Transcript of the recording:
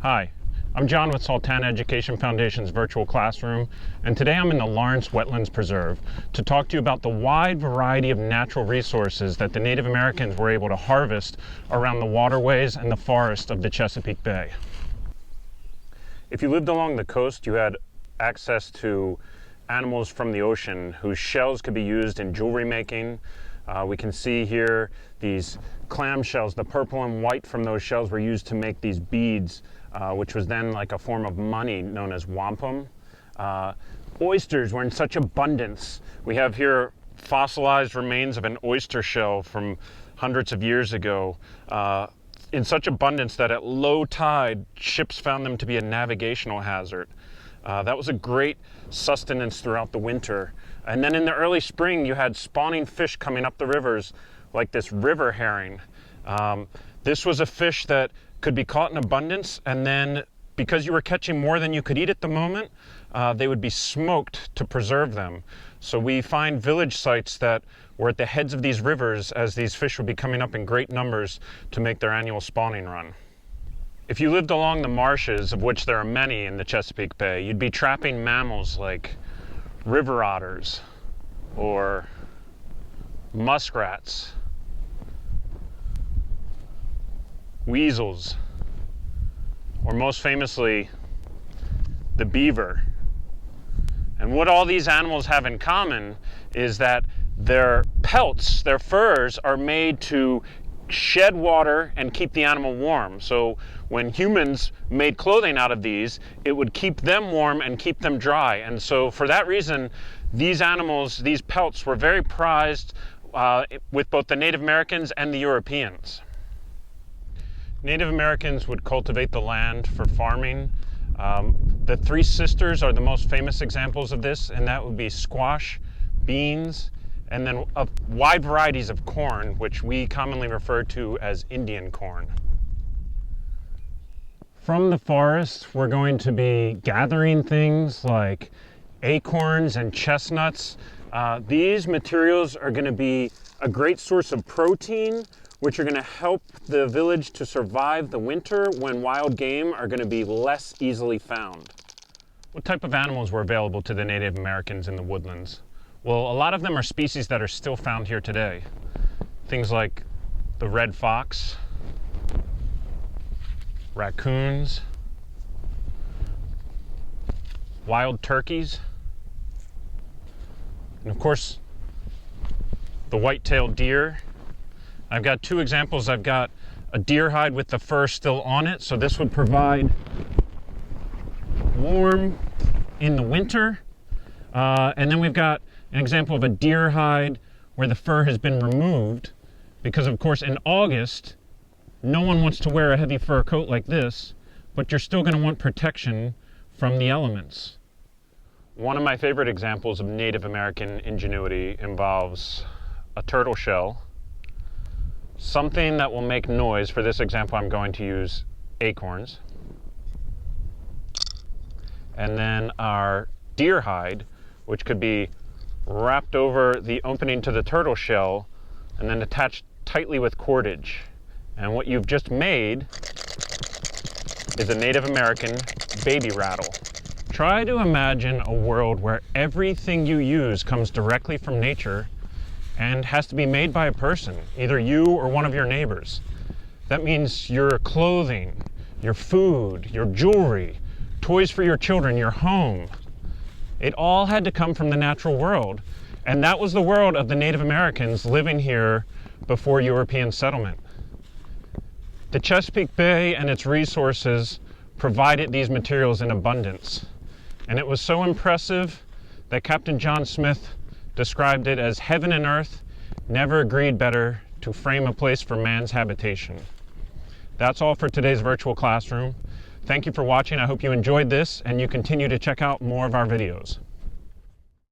Hi, I'm John with Sultana Education Foundation's Virtual Classroom, and today I'm in the Lawrence Wetlands Preserve to talk to you about the wide variety of natural resources that the Native Americans were able to harvest around the waterways and the forests of the Chesapeake Bay. If you lived along the coast, you had access to animals from the ocean whose shells could be used in jewelry making. We can see here these clam shells. The purple and white from those shells were used to make these beads, which was then like a form of money known as wampum. Oysters were in such abundance. We have here fossilized remains of an oyster shell from hundreds of years ago, in such abundance that at low tide, ships found them to be a navigational hazard. That was a great sustenance throughout the winter. And then in the early spring, you had spawning fish coming up the rivers, like this river herring. This was a fish that could be caught in abundance, and then because you were catching more than you could eat at the moment, they would be smoked to preserve them. So we find village sites that were at the heads of these rivers as these fish would be coming up in great numbers to make their annual spawning run. If you lived along the marshes, of which there are many in the Chesapeake Bay, you'd be trapping mammals like river otters or muskrats, weasels, or most famously, the beaver. And what all these animals have in common is that their pelts, their furs, are made to shed water and keep the animal warm. So when humans made clothing out of these, it would keep them warm and keep them dry. And so for that reason, these animals, these pelts, were very prized with both the Native Americans and the Europeans. Native Americans would cultivate the land for farming. The Three Sisters are the most famous examples of this, and that would be squash, beans, and then wide varieties of corn, which we commonly refer to as Indian corn. From the forest, we're going to be gathering things like acorns and chestnuts. These materials are going to be a great source of protein, which are going to help the village to survive the winter when wild game are going to be less easily found. What type of animals were available to the Native Americans in the woodlands? Well, a lot of them are species that are still found here today. Things like the red fox, raccoons, wild turkeys, and of course, the white-tailed deer. I've got two examples. I've got a deer hide with the fur still on it, so this would provide warm in the winter. And then we've got an example of a deer hide where the fur has been removed because, of course, in August, no one wants to wear a heavy fur coat like this, but you're still going to want protection from the elements. One of my favorite examples of Native American ingenuity involves a turtle shell, something that will make noise. For this example, I'm going to use acorns, and then our deer hide, which could be wrapped over the opening to the turtle shell and then attached tightly with cordage. And what you've just made is a Native American baby rattle. Try to imagine a world where everything you use comes directly from nature and has to be made by a person, either you or one of your neighbors. That means your clothing, your food, your jewelry, toys for your children, your home. It all had to come from the natural world. And that was the world of the Native Americans living here before European settlement. The Chesapeake Bay and its resources provided these materials in abundance. And it was so impressive that Captain John Smith described it as heaven and earth never agreed better to frame a place for man's habitation. That's all for today's virtual classroom. Thank you for watching. I hope you enjoyed this and you continue to check out more of our videos.